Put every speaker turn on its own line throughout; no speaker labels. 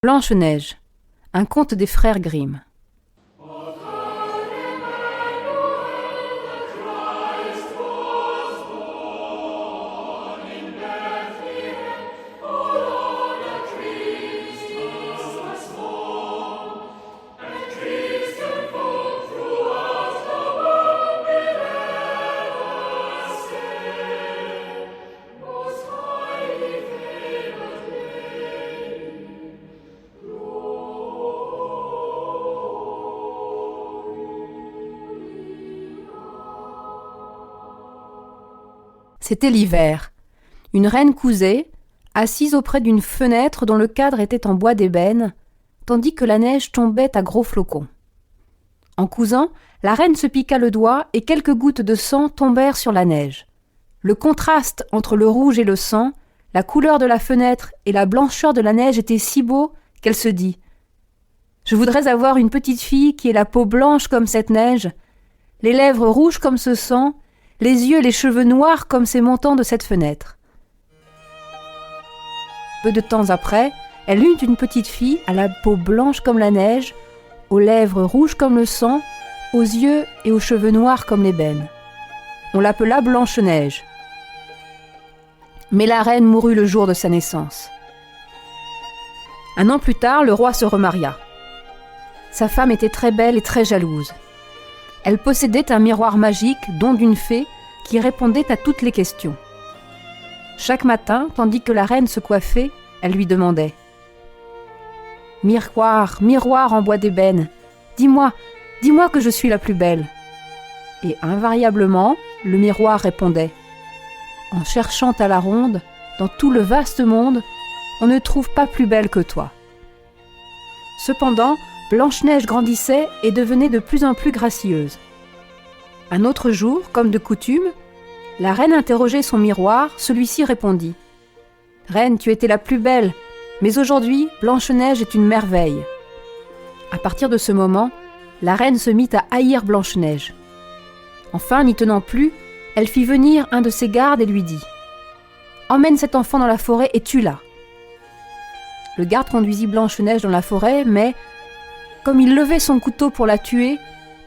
Blanche-Neige, un conte des frères Grimm. C'était l'hiver. Une reine cousait, assise auprès d'une fenêtre dont le cadre était en bois d'ébène, tandis que la neige tombait à gros flocons. En cousant, la reine se piqua le doigt et quelques gouttes de sang tombèrent sur la neige. Le contraste entre le rouge et le sang, la couleur de la fenêtre et la blancheur de la neige était si beau qu'elle se dit « Je voudrais avoir une petite fille qui ait la peau blanche comme cette neige, les lèvres rouges comme ce sang, les yeux et les cheveux noirs comme ces montants de cette fenêtre. » Peu de temps après, elle eut une petite fille à la peau blanche comme la neige, aux lèvres rouges comme le sang, aux yeux et aux cheveux noirs comme l'ébène. On l'appela Blanche-Neige. Mais la reine mourut le jour de sa naissance. Un an plus tard, le roi se remaria. Sa femme était très belle et très jalouse. Elle possédait un miroir magique, don d'une fée, qui répondait à toutes les questions. Chaque matin, tandis que la reine se coiffait, elle lui demandait « Miroir, miroir en bois d'ébène, dis-moi que je suis la plus belle. » Et invariablement, le miroir répondait « En cherchant à la ronde, dans tout le vaste monde, on ne trouve pas plus belle que toi. » Cependant, Blanche-Neige grandissait et devenait de plus en plus gracieuse. Un autre jour, comme de coutume, la reine interrogeait son miroir, celui-ci répondit « Reine, tu étais la plus belle, mais aujourd'hui, Blanche-Neige est une merveille. » À partir de ce moment, la reine se mit à haïr Blanche-Neige. Enfin, n'y tenant plus, elle fit venir un de ses gardes et lui dit « Emmène cet enfant dans la forêt et tue-la. » Le garde conduisit Blanche-Neige dans la forêt, mais comme il levait son couteau pour la tuer,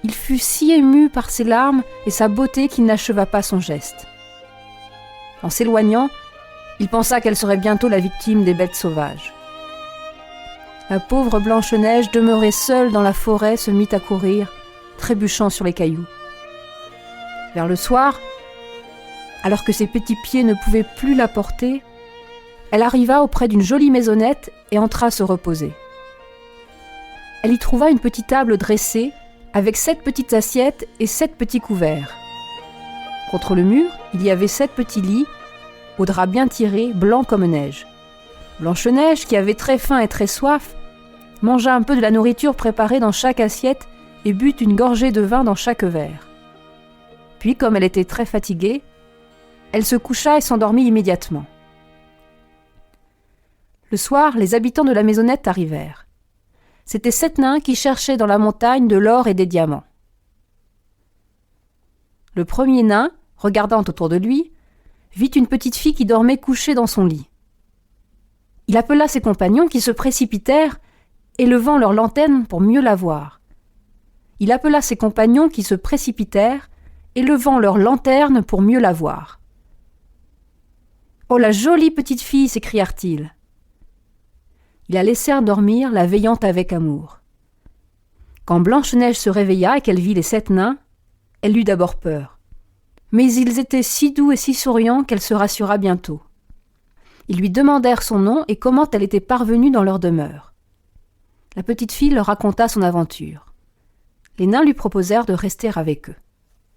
il fut si ému par ses larmes et sa beauté qu'il n'acheva pas son geste. En s'éloignant, il pensa qu'elle serait bientôt la victime des bêtes sauvages. La pauvre Blanche-Neige, demeurée seule dans la forêt, se mit à courir, trébuchant sur les cailloux. Vers le soir, alors que ses petits pieds ne pouvaient plus la porter, elle arriva auprès d'une jolie maisonnette et entra se reposer. Elle y trouva une petite table dressée, avec 7 petites assiettes et 7 petits couverts. Contre le mur, il y avait 7 petits lits, aux draps bien tirés, blancs comme neige. Blanche-Neige, qui avait très faim et très soif, mangea un peu de la nourriture préparée dans chaque assiette et but une gorgée de vin dans chaque verre. Puis, comme elle était très fatiguée, elle se coucha et s'endormit immédiatement. Le soir, les habitants de la maisonnette arrivèrent. C'étaient 7 nains qui cherchaient dans la montagne de l'or et des diamants. Le premier nain, regardant autour de lui, vit une petite fille qui dormait couchée dans son lit. Il appela ses compagnons qui se précipitèrent, élevant leur lanterne pour mieux la voir. Il appela ses compagnons qui se précipitèrent, élevant leur lanterne pour mieux la voir. « Oh, la jolie petite fille !» s'écrièrent-ils. Ils la laissèrent dormir, la veillant avec amour. Quand Blanche-Neige se réveilla et qu'elle vit les 7 nains, elle eut d'abord peur. Mais ils étaient si doux et si souriants qu'elle se rassura bientôt. Ils lui demandèrent son nom et comment elle était parvenue dans leur demeure. La petite fille leur raconta son aventure. Les nains lui proposèrent de rester avec eux.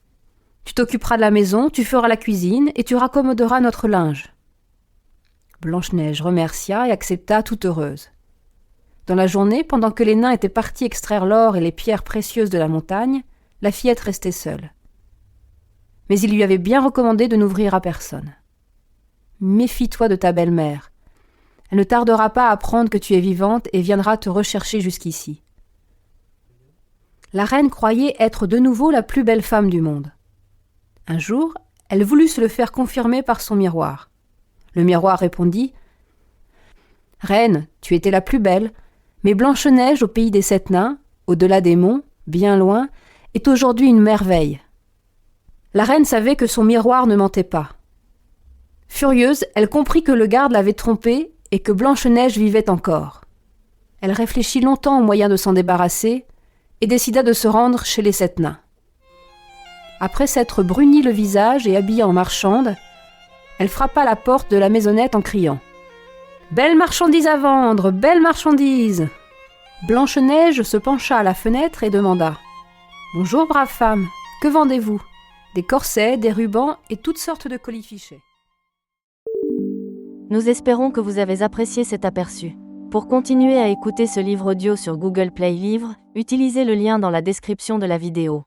« Tu t'occuperas de la maison, tu feras la cuisine et tu raccommoderas notre linge. » Blanche-Neige remercia et accepta toute heureuse. Dans la journée, pendant que les nains étaient partis extraire l'or et les pierres précieuses de la montagne, la fillette restait seule. Mais il lui avait bien recommandé de n'ouvrir à personne. « Méfie-toi de ta belle-mère. Elle ne tardera pas à apprendre que tu es vivante et viendra te rechercher jusqu'ici. » La reine croyait être de nouveau la plus belle femme du monde. Un jour, elle voulut se le faire confirmer par son miroir. Le miroir répondit « Reine, tu étais la plus belle, Mais Blanche-Neige, au pays des 7 nains, au-delà des monts, bien loin, est aujourd'hui une merveille. La reine savait que son miroir ne mentait pas. Furieuse, elle comprit que le garde l'avait trompée et que Blanche-Neige vivait encore. Elle réfléchit longtemps au moyen de s'en débarrasser et décida de se rendre chez les 7 nains. Après s'être bruni le visage et habillée en marchande, elle frappa la porte de la maisonnette en criant « Belle marchandise à vendre, belle marchandise !» Blanche-Neige se pencha à la fenêtre et demanda « Bonjour, brave femme, que vendez-vous » Des corsets, des rubans et toutes sortes de colifichets.
Nous espérons que vous avez apprécié cet aperçu. Pour continuer à écouter ce livre audio sur Google Play Livres, utilisez le lien dans la description de la vidéo.